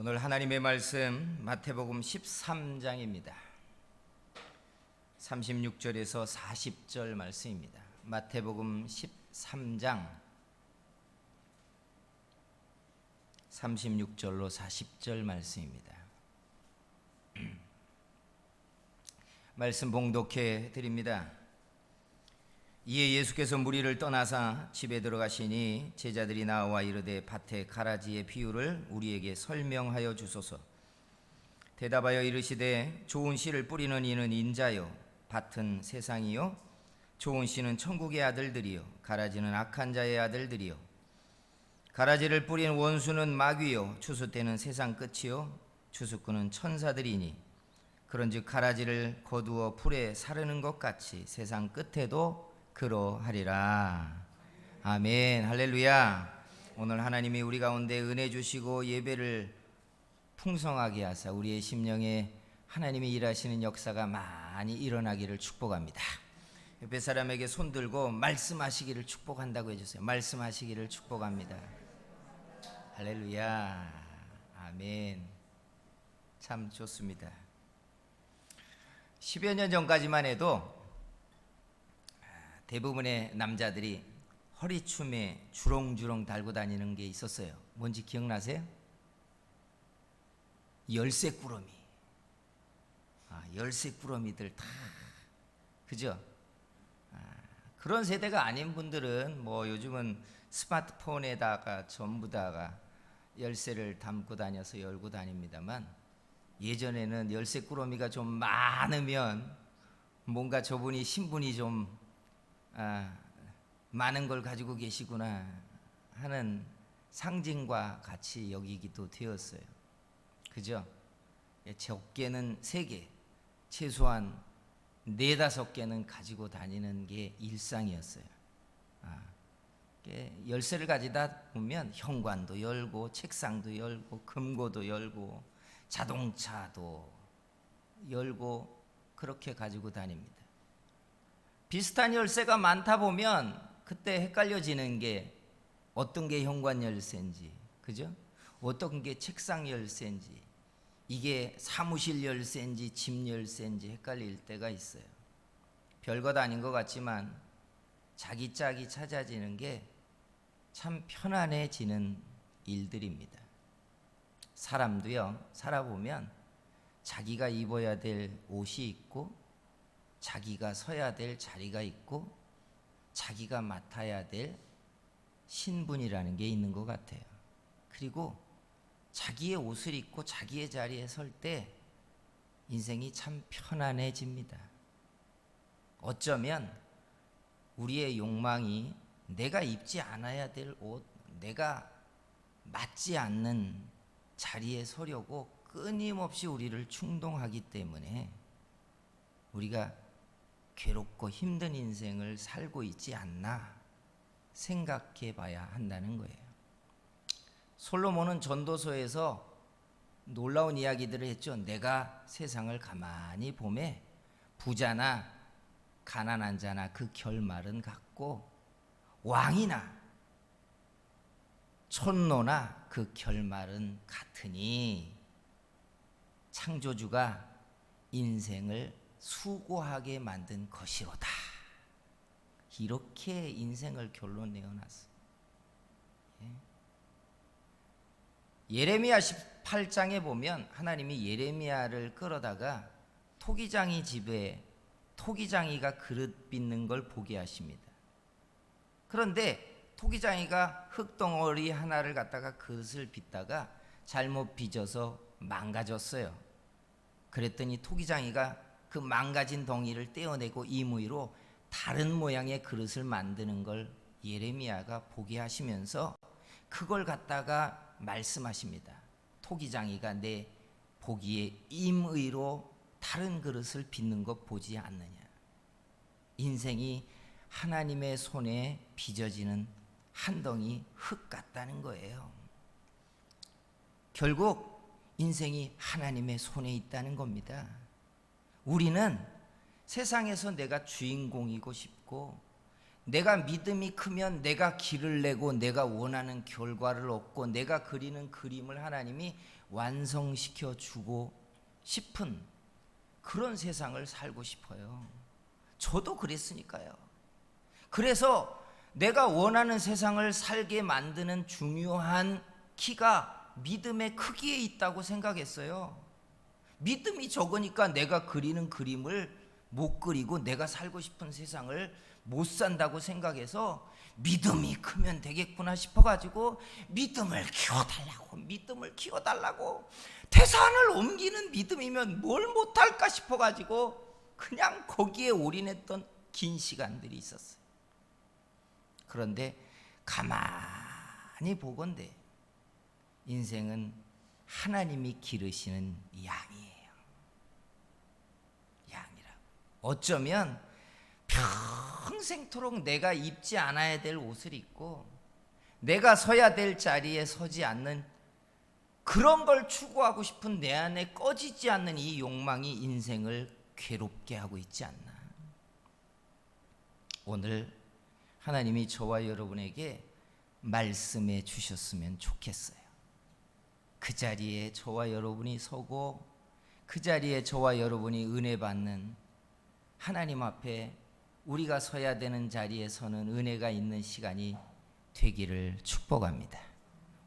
오늘 하나님의 말씀 마태복음 13장입니다. 36절에서 40절 말씀입니다. 마태복음 13장 36절로 40절 말씀입니다. 말씀 봉독해 드립니다. 이에 예수께서 무리를 떠나사 집에 들어가시니 제자들이 나와 이르되 밭의 가라지의 비유를 우리에게 설명하여 주소서. 대답하여 이르시되 좋은 씨를 뿌리는 이는 인자요 밭은 세상이요 좋은 씨는 천국의 아들들이요 가라지는 악한 자의 아들들이요 가라지를 뿌린 원수는 마귀요 추수 때는 세상 끝이요 추수꾼은 천사들이니 그런즉 가라지를 거두어 풀에 사르는 것 같이 세상 끝에도 그러하리라. 아멘. 할렐루야. 오늘 하나님이 우리 가운데 은혜 주시고 예배를 풍성하게 하사 우리의 심령에 하나님이 일하시는 역사가 많이 일어나기를 축복합니다. 옆에 사람에게 손 들고 말씀하시기를 축복한다고 해주세요. 말씀하시기를 축복합니다. 할렐루야. 아멘. 참 좋습니다. 10여 년 전까지만 해도 대부분의 남자들이 허리춤에 주렁주렁 달고 다니는 게 있었어요. 뭔지 기억나세요? 열쇠꾸러미. 열쇠꾸러미들 다 그죠? 그런 세대가 아닌 분들은 뭐 요즘은 스마트폰에다가 전부 다가 열쇠를 담고 다녀서 열고 다닙니다만, 예전에는 열쇠꾸러미가 좀 많으면 뭔가 저분이 신분이 좀 많은 걸 가지고 계시구나 하는 상징과 같이 여기기도 되었어요. 그죠? 적게는 3개, 최소한 4-5개는 가지고 다니는 게 일상이었어요. 열쇠를 가지다 보면 현관도 열고 책상도 열고 금고도 열고 자동차도 열고 그렇게 가지고 다닙니다. 비슷한 열쇠가 많다 보면 그때 헷갈려지는 게 어떤 게 현관 열쇠인지, 그죠? 어떤 게 책상 열쇠인지, 이게 사무실 열쇠인지 집 열쇠인지 헷갈릴 때가 있어요. 별것 아닌 것 같지만 자기 짝이 찾아지는 게 참 편안해지는 일들입니다. 사람도요, 살아보면 자기가 입어야 될 옷이 있고 자기가 서야 될 자리가 있고 자기가 맡아야 될 신분이라는 게 있는 것 같아요. 그리고 자기의 옷을 입고 자기의 자리에 설 때 인생이 참 편안해집니다. 어쩌면 우리의 욕망이 내가 입지 않아야 될 옷, 내가 맞지 않는 자리에 서려고 끊임없이 우리를 충동하기 때문에 우리가 괴롭고 힘든 인생을 살고 있지 않나 생각해 봐야 한다는 거예요. 솔로몬은 전도서에서 놀라운 이야기들을 했죠. 내가 세상을 가만히 보매 부자나 가난한 자나 그 결말은 같고 왕이나 촌노나 그 결말은 같으니 창조주가 인생을 수고하게 만든 것이로다. 이렇게 인생을 결론 내어놨어요. 예레미야 18장에 보면 하나님이 예레미야를 끌어다가 토기장이 집에 토기장이가 그릇 빚는 걸 보게 하십니다. 그런데 토기장이가 흙덩어리 하나를 갖다가 그릇을 빚다가 잘못 빚어서 망가졌어요. 그랬더니 토기장이가 그 망가진 덩이를 떼어내고 임의로 다른 모양의 그릇을 만드는 걸 예레미야가 보게 하시면서 그걸 갖다가 말씀하십니다. 토기장이가 내 보기에 임의로 다른 그릇을 빚는 것 보지 않느냐. 인생이 하나님의 손에 빚어지는 한 덩이 흙 같다는 거예요. 결국 인생이 하나님의 손에 있다는 겁니다. 우리는 세상에서 내가 주인공이고 싶고 내가 믿음이 크면 내가 길을 내고 내가 원하는 결과를 얻고 내가 그리는 그림을 하나님이 완성시켜 주고 싶은 그런 세상을 살고 싶어요. 저도 그랬으니까요. 그래서 내가 원하는 세상을 살게 만드는 중요한 키가 믿음의 크기에 있다고 생각했어요. 믿음이 적으니까 내가 그리는 그림을 못 그리고 내가 살고 싶은 세상을 못 산다고 생각해서 믿음이 크면 되겠구나 싶어가지고 믿음을 키워달라고 태산을 옮기는 믿음이면 뭘 못할까 싶어가지고 그냥 거기에 올인했던 긴 시간들이 있었어요. 그런데 가만히 보건대 인생은 하나님이 기르시는 양이에요. 양이라고. 어쩌면 평생토록 내가 입지 않아야 될 옷을 입고 내가 서야 될 자리에 서지 않는 그런 걸 추구하고 싶은 내 안에 꺼지지 않는 이 욕망이 인생을 괴롭게 하고 있지 않나. 오늘 하나님이 저와 여러분에게 말씀해 주셨으면 좋겠어요. 그 자리에 저와 여러분이 서고 그 자리에 저와 여러분이 은혜 받는 하나님 앞에 우리가 서야 되는 자리에 서는 은혜가 있는 시간이 되기를 축복합니다.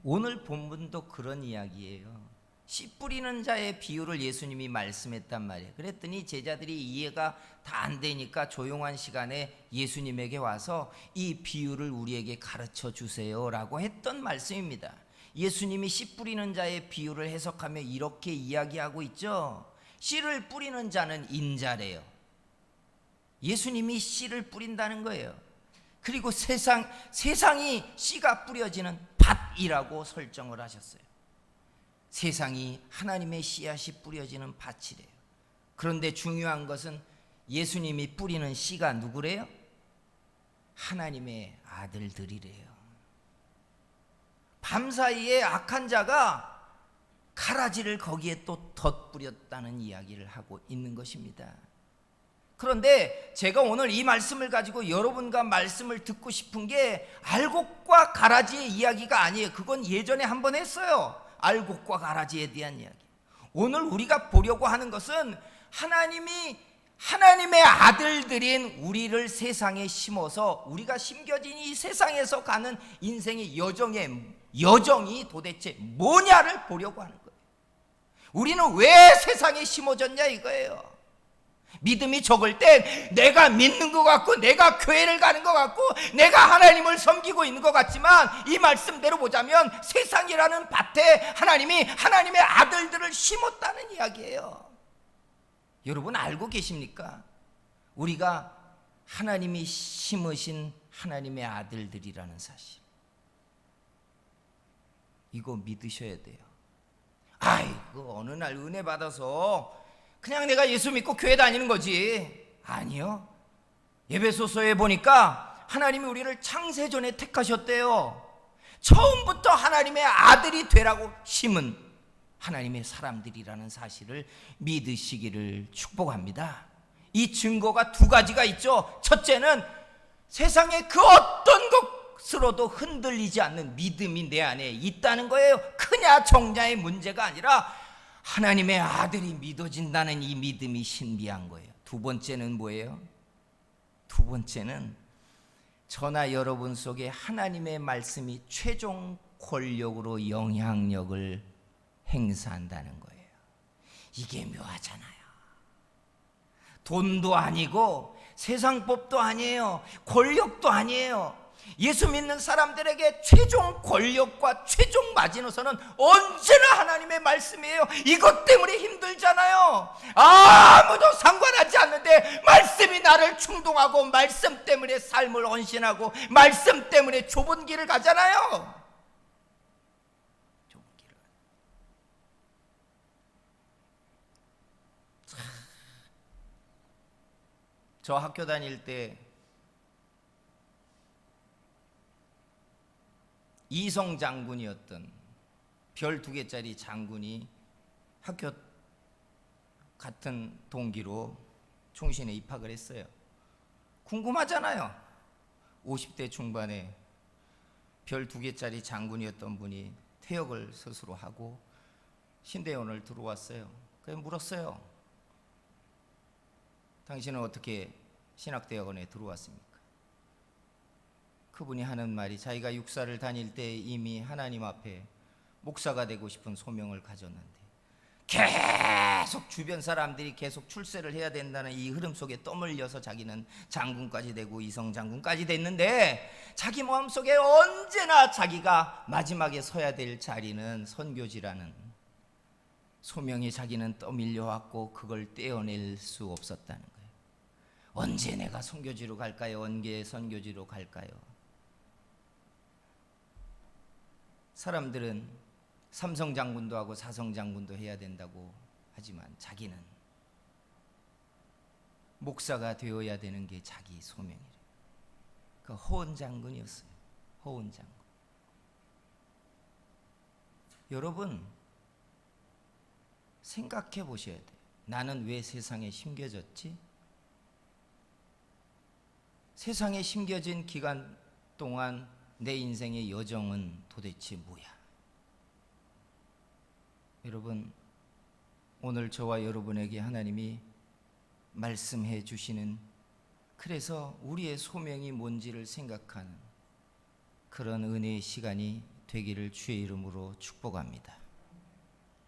오늘 본문도 그런 이야기예요. 씨 뿌리는 자의 비유를 예수님이 말씀했단 말이에요. 그랬더니 제자들이 이해가 다 안 되니까 조용한 시간에 예수님에게 와서 이 비유를 우리에게 가르쳐 주세요 라고 했던 말씀입니다. 예수님이 씨 뿌리는 자의 비유를 해석하며 이렇게 이야기하고 있죠. 씨를 뿌리는 자는 인자래요. 예수님이 씨를 뿌린다는 거예요. 그리고 세상이 씨가 뿌려지는 밭이라고 설정을 하셨어요. 세상이 하나님의 씨앗이 뿌려지는 밭이래요. 그런데 중요한 것은 예수님이 뿌리는 씨가 누구래요? 하나님의 아들들이래요. 밤사이에 악한 자가 가라지를 거기에 또 덧뿌렸다는 이야기를 하고 있는 것입니다. 그런데 제가 오늘 이 말씀을 가지고 여러분과 말씀을 듣고 싶은 게 알곡과 가라지의 이야기가 아니에요. 그건 예전에 한번 했어요. 알곡과 가라지에 대한 이야기. 오늘 우리가 보려고 하는 것은 하나님의 아들들인 우리를 세상에 심어서 우리가 심겨진 이 세상에서 가는 인생의 여정이 도대체 뭐냐를 보려고 하는 거예요. 우리는 왜 세상에 심어졌냐 이거예요. 믿음이 적을 때 내가 믿는 것 같고 내가 교회를 가는 것 같고 내가 하나님을 섬기고 있는 것 같지만 이 말씀대로 보자면 세상이라는 밭에 하나님이 하나님의 아들들을 심었다는 이야기예요. 여러분 알고 계십니까? 우리가 하나님이 심으신 하나님의 아들들이라는 사실. 이거 믿으셔야 돼요. 아이고 어느 날 은혜 받아서 그냥 내가 예수 믿고 교회 다니는 거지. 아니요. 에베소서에 보니까 하나님이 우리를 창세전에 택하셨대요. 처음부터 하나님의 아들이 되라고 심은 하나님의 사람들이라는 사실을 믿으시기를 축복합니다. 이 증거가 두 가지가 있죠. 첫째는 세상의 그 어떤 것으로도 흔들리지 않는 믿음이 내 안에 있다는 거예요. 크냐 적냐의 문제가 아니라 하나님의 아들이 믿어진다는 이 믿음이 신비한 거예요. 두 번째는 뭐예요? 두 번째는 저나 여러분 속에 하나님의 말씀이 최종 권력으로 영향력을 행사한다는 거예요. 이게 묘하잖아요. 돈도 아니고 세상 법도 아니에요. 권력도 아니에요. 예수 믿는 사람들에게 최종 권력과 최종 마지노선은 언제나 하나님의 말씀이에요. 이것 때문에 힘들잖아요. 아무도 상관하지 않는데 말씀이 나를 충동하고 말씀 때문에 삶을 헌신하고 말씀 때문에 좁은 길을 가잖아요. 좁은 길을. 저 학교 다닐 때 이성 장군이었던 별 2개짜리 장군이 학교 같은 동기로 총신에 입학을 했어요. 궁금하잖아요. 50대 중반에 별 2개짜리 장군이었던 분이 퇴역을 스스로 하고 신대원을 들어왔어요. 그래서 물었어요. 당신은 어떻게 신학대학원에 들어왔습니까? 그분이 하는 말이 자기가 육사를 다닐 때 이미 하나님 앞에 목사가 되고 싶은 소명을 가졌는데 계속 주변 사람들이 계속 출세를 해야 된다는 이 흐름 속에 떠밀려서 자기는 장군까지 되고 이성 장군까지 됐는데 자기 마음속에 언제나 자기가 마지막에 서야 될 자리는 선교지라는 소명이 자기는 떠밀려 왔고 그걸 떼어낼 수 없었다는 거예요. 언제 내가 선교지로 갈까요? 언제 선교지로 갈까요? 사람들은 삼성 장군도 하고 사성 장군도 해야 된다고 하지만 자기는 목사가 되어야 되는 게 자기 소명이래요. 그 호은 장군이었어요. 호은 장군. 여러분 생각해 보셔야 돼요. 나는 왜 세상에 심겨졌지? 세상에 심겨진 기간 동안 내 인생의 여정은 도대체 뭐야? 여러분, 오늘 저와 여러분에게 하나님이 말씀해 주시는, 그래서 우리의 소명이 뭔지를 생각하는 그런 은혜의 시간이 되기를 주의 이름으로 축복합니다.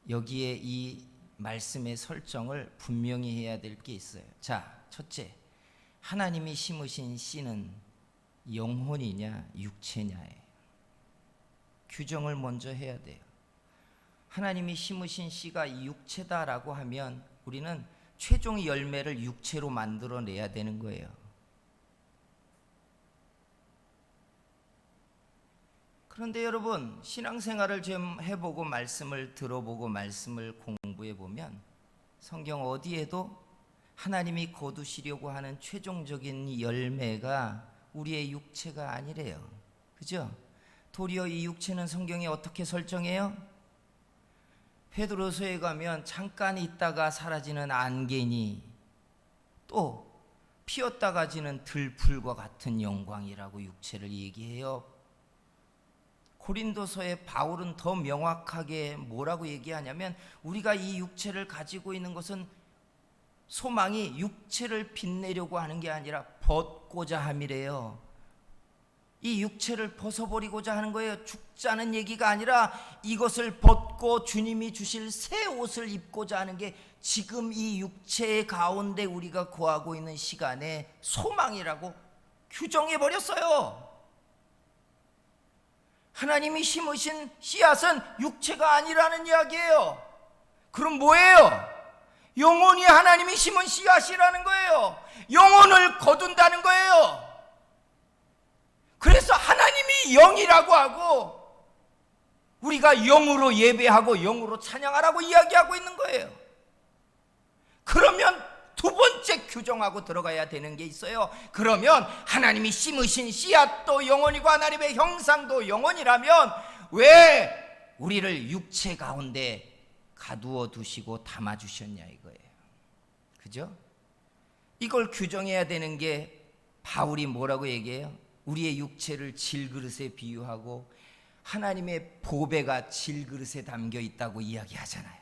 여기에 이 말씀의 설정을 분명히 해야 될 게 있어요. 자, 첫째, 하나님이 심으신 씨는 영혼이냐 육체냐예요. 규정을 먼저 해야 돼요. 하나님이 심으신 씨가 육체다라고 하면 우리는 최종 열매를 육체로 만들어내야 되는 거예요. 그런데 여러분, 신앙생활을 좀 해보고 말씀을 들어보고 말씀을 공부해보면 성경 어디에도 하나님이 거두시려고 하는 최종적인 열매가 우리의 육체가 아니래요. 그죠? 도리어 이 육체는 성경이 어떻게 설정해요? 베드로서에 가면 잠깐 있다가 사라지는 안개니 또 피었다가 지는 들풀과 같은 영광이라고 육체를 얘기해요. 고린도서의 바울은 더 명확하게 뭐라고 얘기하냐면 우리가 이 육체를 가지고 있는 것은 소망이 육체를 빛내려고 하는 게 아니라 벗고자 함이래요. 이 육체를 벗어버리고자 하는 거예요. 죽자는 얘기가 아니라 이것을 벗고 주님이 주실 새 옷을 입고자 하는 게 지금 이 육체의 가운데 우리가 거하고 있는 시간의 소망이라고 규정해버렸어요. 하나님이 심으신 씨앗은 육체가 아니라는 이야기예요. 그럼 뭐예요? 영혼이 하나님이 심은 씨앗이라는 거예요. 영혼을 거둔다는 거예요. 그래서 하나님이 영이라고 하고 우리가 영으로 예배하고 영으로 찬양하라고 이야기하고 있는 거예요. 그러면 두 번째 규정하고 들어가야 되는 게 있어요. 그러면 하나님이 심으신 씨앗도 영혼이고 하나님의 형상도 영혼이라면 왜 우리를 육체 가운데 가두어 두시고 담아 주셨냐 이거예요. 그죠? 이걸 규정해야 되는 게 바울이 뭐라고 얘기해요? 우리의 육체를 질그릇에 비유하고 하나님의 보배가 질그릇에 담겨 있다고 이야기하잖아요.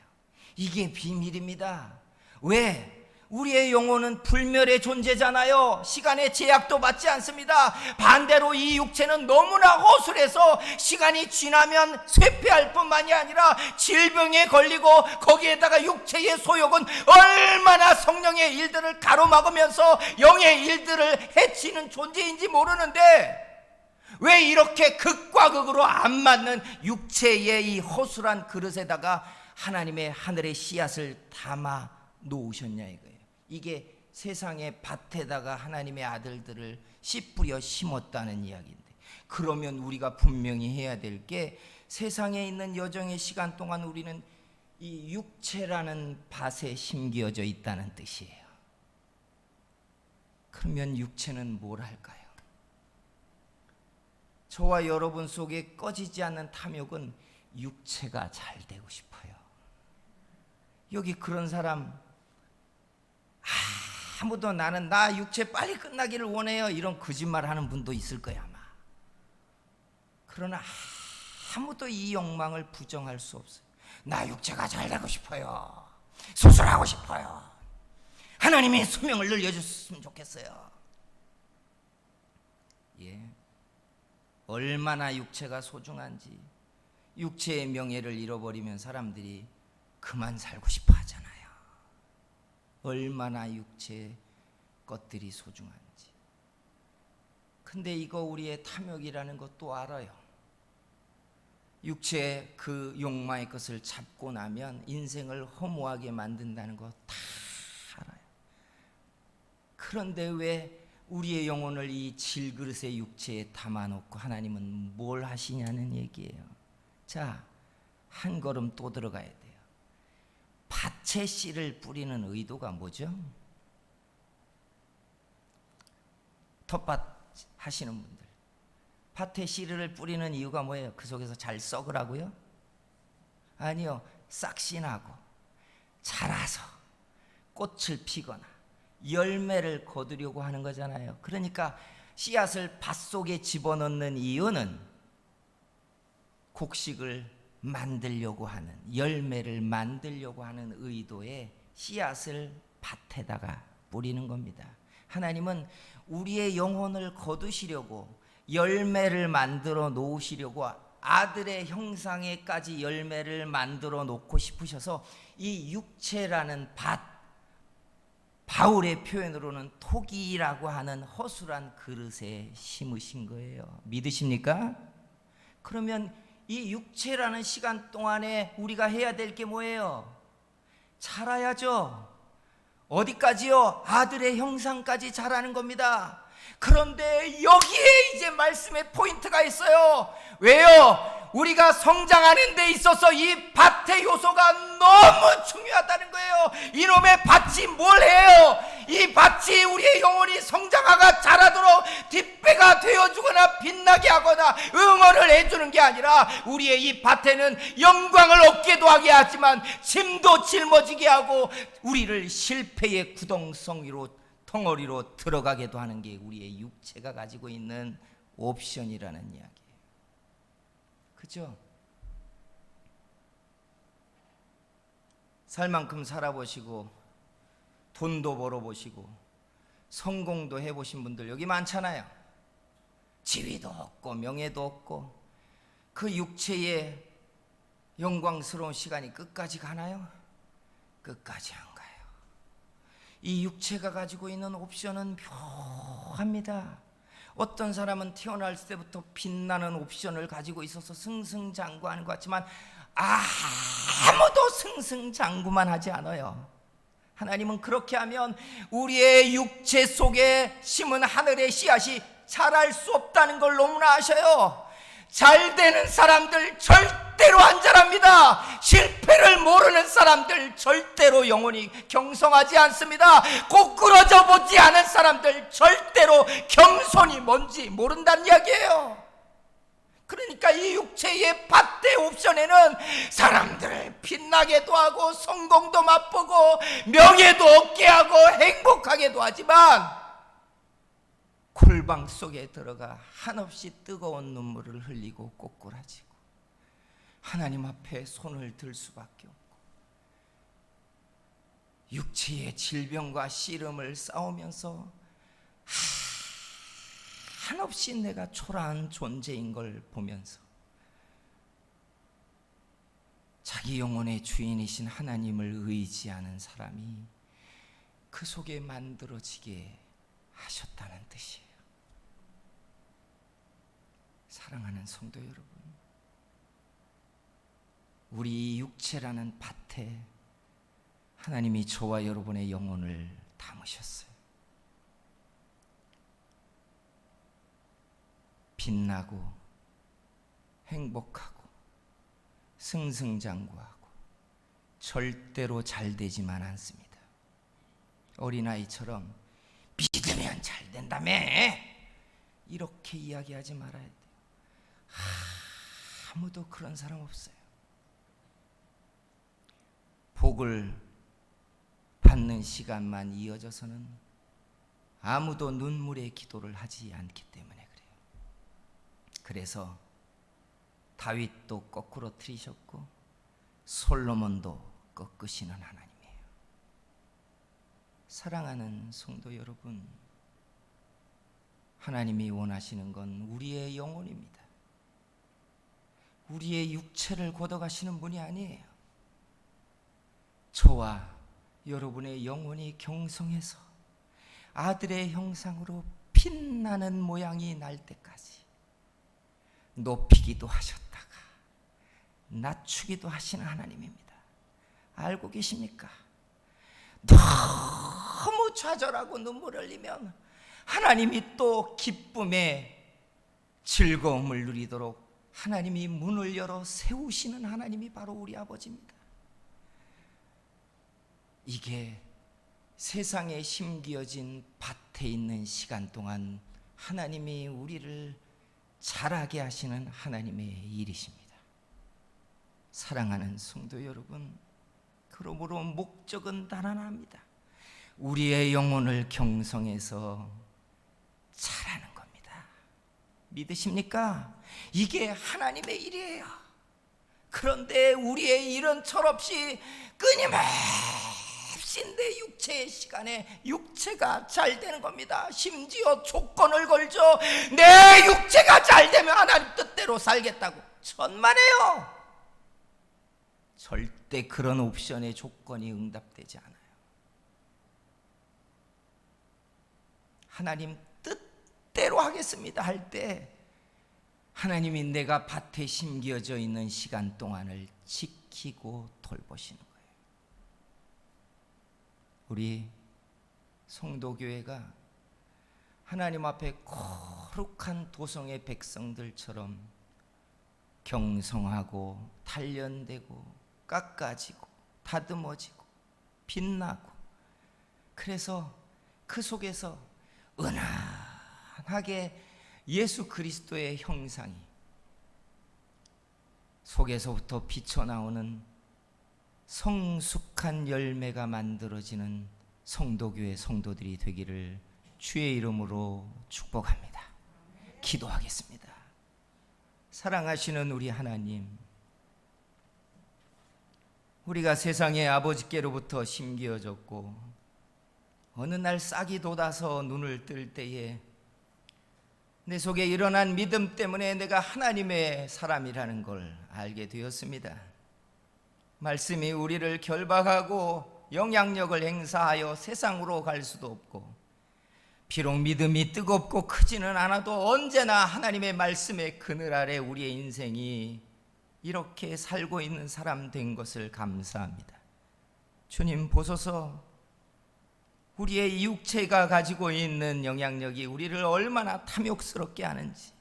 이게 비밀입니다. 왜? 우리의 영혼은 불멸의 존재잖아요. 시간의 제약도 받지 않습니다. 반대로 이 육체는 너무나 허술해서 시간이 지나면 쇠폐할 뿐만이 아니라 질병에 걸리고 거기에다가 육체의 소욕은 얼마나 성령의 일들을 가로막으면서 영의 일들을 해치는 존재인지 모르는데 왜 이렇게 극과 극으로 안 맞는 육체의 이 허술한 그릇에다가 하나님의 하늘의 씨앗을 담아 놓으셨냐 이거예요. 이게 세상의 밭에다가 하나님의 아들들을 씨 뿌려 심었다는 이야기인데, 그러면 우리가 분명히 해야 될 게 세상에 있는 여정의 시간 동안 우리는 이 육체라는 밭에 심겨져 있다는 뜻이에요. 그러면 육체는 뭘 할까요? 저와 여러분 속에 꺼지지 않는 탐욕은 육체가 잘 되고 싶어요. 여기 그런 사람 아무도 나는 나 육체 빨리 끝나기를 원해요 이런 거짓말 하는 분도 있을 거야 아마. 그러나 아무도 이 욕망을 부정할 수 없어요. 나 육체가 잘 되고 싶어요. 수술하고 싶어요. 하나님이 수명을 늘려줬으면 좋겠어요. 예, 얼마나 육체가 소중한지, 육체의 명예를 잃어버리면 사람들이 그만 살고 싶어 하잖아요. 얼마나 육체의 것들이 소중한지. 근데 이거 우리의 탐욕이라는 것도 알아요. 육체의 그 욕망의 것을 잡고 나면 인생을 허무하게 만든다는 거 다 알아요. 그런데 왜 우리의 영혼을 이 질그릇의 육체에 담아놓고 하나님은 뭘 하시냐는 얘기예요. 자, 한 걸음 또 들어가야 돼요. 밭에 씨를 뿌리는 의도가 뭐죠? 텃밭 하시는 분들, 밭에 씨를 뿌리는 이유가 뭐예요? 그 속에서 잘 썩으라고요? 아니요, 싹씨 나고 자라서 꽃을 피거나 열매를 거두려고 하는 거잖아요. 그러니까 씨앗을 밭 속에 집어넣는 이유는 곡식을 만들려고 하는, 열매를 만들려고 하는 의도의 씨앗을 밭에다가 뿌리는 겁니다. 하나님은 우리의 영혼을 거두시려고 열매를 만들어 놓으시려고 아들의 형상에까지 열매를 만들어 놓고 싶으셔서 이 육체라는 밭, 바울의 표현으로는 토기라고 하는 허술한 그릇에 심으신 거예요. 믿으십니까? 그러면 이 육체라는 시간 동안에 우리가 해야 될 게 뭐예요? 자라야죠. 어디까지요? 아들의 형상까지 자라는 겁니다. 그런데 여기에 이제 말씀의 포인트가 있어요. 왜요? 우리가 성장하는 데 있어서 이 밭의 요소가 너무 중요하다는 거예요. 이놈의 밭이 뭘 해요? 이 밭이 우리의 영혼이 성장하가 자라도록 뒷배가 되어주거나 빛나게 하거나 응원을 해주는 게 아니라 우리의 이 밭에는 영광을 얻게도 하게 하지만 짐도 짊어지게 하고 우리를 실패의 구덩텅이로 덩어리로 들어가게도 하는 게 우리의 육체가 가지고 있는 옵션이라는 이야기예요. 그죠? 살 만큼 살아보시고 돈도 벌어보시고 성공도 해보신 분들 여기 많잖아요. 지위도 없고 명예도 없고 그 육체의 영광스러운 시간이 끝까지 가나요? 끝까지 안 가요. 이 육체가 가지고 있는 옵션은 묘합니다. 어떤 사람은 태어날 때부터 빛나는 옵션을 가지고 있어서 승승장구하는 것 같지만 아무도 승승장구만 하지 않아요. 하나님은 그렇게 하면 우리의 육체 속에 심은 하늘의 씨앗이 자랄 수 없다는 걸 너무나 아셔요. 잘 되는 사람들 절대로 안 자랍니다. 실패를 모르는 사람들 절대로 영혼이 경성하지 않습니다. 꼬꾸러져 보지 않은 사람들 절대로 겸손이 뭔지 모른다는 이야기예요. 그러니까 이 육체의 밭의 옵션에는 사람들을 빛나게도 하고 성공도 맛보고 명예도 얻게 하고 행복하게도 하지만 골방 속에 들어가 한없이 뜨거운 눈물을 흘리고 꼬꾸라지고 하나님 앞에 손을 들 수밖에 없고 육체의 질병과 씨름을 싸우면서 한없이 내가 초라한 존재인 걸 보면서 자기 영혼의 주인이신 하나님을 의지하는 사람이 그 속에 만들어지게 하셨다는 뜻이에요. 사랑하는 성도 여러분, 우리 육체라는 밭에 하나님이 저와 여러분의 영혼을 담으셨어요. 빛나고 행복하고 승승장구하고 절대로 잘 되지만 않습니다. 어린아이처럼 믿으면 잘 된다며 이렇게 이야기하지 말아야 돼요. 아무도 그런 사람 없어요. 복을 받는 시간만 이어져서는 아무도 눈물의 기도를 하지 않기 때문에 그래요. 그래서 다윗도 거꾸로 들이셨고 솔로몬도 꺾으시는 하나님이에요. 사랑하는 성도 여러분, 하나님이 원하시는 건 우리의 영혼입니다. 우리의 육체를 걷어가시는 분이 아니에요. 저와 여러분의 영혼이 경성해서 아들의 형상으로 빛나는 모양이 날 때까지 높이기도 하셨다가 낮추기도 하시는 하나님입니다. 알고 계십니까? 너무 좌절하고 눈물 흘리면 하나님이 또 기쁨의 즐거움을 누리도록 하나님이 문을 열어 세우시는 하나님이 바로 우리 아버지입니다. 이게 세상에 심기어진 밭에 있는 시간 동안 하나님이 우리를 자라게 하시는 하나님의 일이십니다. 사랑하는 성도 여러분, 그러므로 목적은 단 하나입니다. 우리의 영혼을 경성해서 자라는 겁니다. 믿으십니까? 이게 하나님의 일이에요. 그런데 우리의 일은 철없이 끊임없이 내 육체의 시간에 육체가 잘 되는 겁니다. 심지어 조건을 걸죠. 내 육체가 잘 되면 하나님 뜻대로 살겠다고 천만에요. 절대 그런 옵션의 조건이 응답되지 않아요. 하나님 뜻대로 하겠습니다 할 때 하나님이 내가 밭에 심겨져 있는 시간 동안을 지키고 돌보시는 거예요. 우리 성도교회가 하나님 앞에 거룩한 도성의 백성들처럼 경성하고 단련되고 깎아지고 다듬어지고 빛나고, 그래서 그 속에서 은은하게 예수 그리스도의 형상이 속에서부터 비쳐나오는 성숙한 열매가 만들어지는 성도교회 성도들이 되기를 주의 이름으로 축복합니다. 기도하겠습니다. 사랑하시는 우리 하나님, 우리가 세상의 아버지께로부터 심기어졌고 어느 날 싹이 돋아서 눈을 뜰 때에 내 속에 일어난 믿음 때문에 내가 하나님의 사람이라는 걸 알게 되었습니다. 말씀이 우리를 결박하고 영향력을 행사하여 세상으로 갈 수도 없고, 비록 믿음이 뜨겁고 크지는 않아도 언제나 하나님의 말씀의 그늘 아래 우리의 인생이 이렇게 살고 있는 사람 된 것을 감사합니다. 주님 보소서, 우리의 육체가 가지고 있는 영향력이 우리를 얼마나 탐욕스럽게 하는지,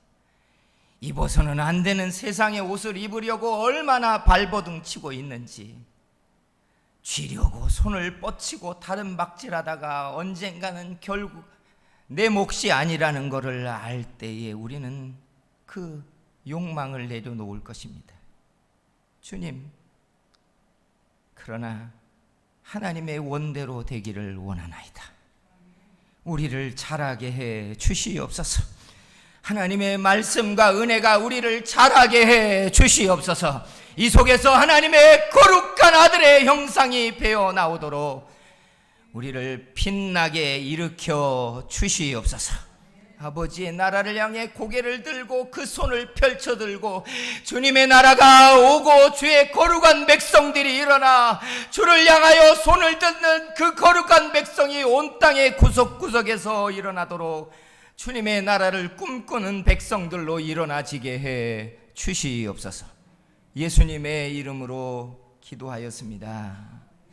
입어서는 안 되는 세상의 옷을 입으려고 얼마나 발버둥 치고 있는지, 쥐려고 손을 뻗치고 다른 박질하다가 언젠가는 결국 내 몫이 아니라는 것을 알 때에 우리는 그 욕망을 내려놓을 것입니다. 주님, 그러나 하나님의 원대로 되기를 원하나이다. 우리를 자라게 해 주시옵소서. 하나님의 말씀과 은혜가 우리를 자라게 해 주시옵소서. 이 속에서 하나님의 거룩한 아들의 형상이 배어 나오도록 우리를 빛나게 일으켜 주시옵소서. 아버지의 나라를 향해 고개를 들고 그 손을 펼쳐 들고 주님의 나라가 오고 주의 거룩한 백성들이 일어나 주를 향하여 손을 듣는 그 거룩한 백성이 온 땅의 구석구석에서 일어나도록 주님의 나라를 꿈꾸는 백성들로 일어나지게 해 주시옵소서. 예수님의 이름으로 기도하였습니다.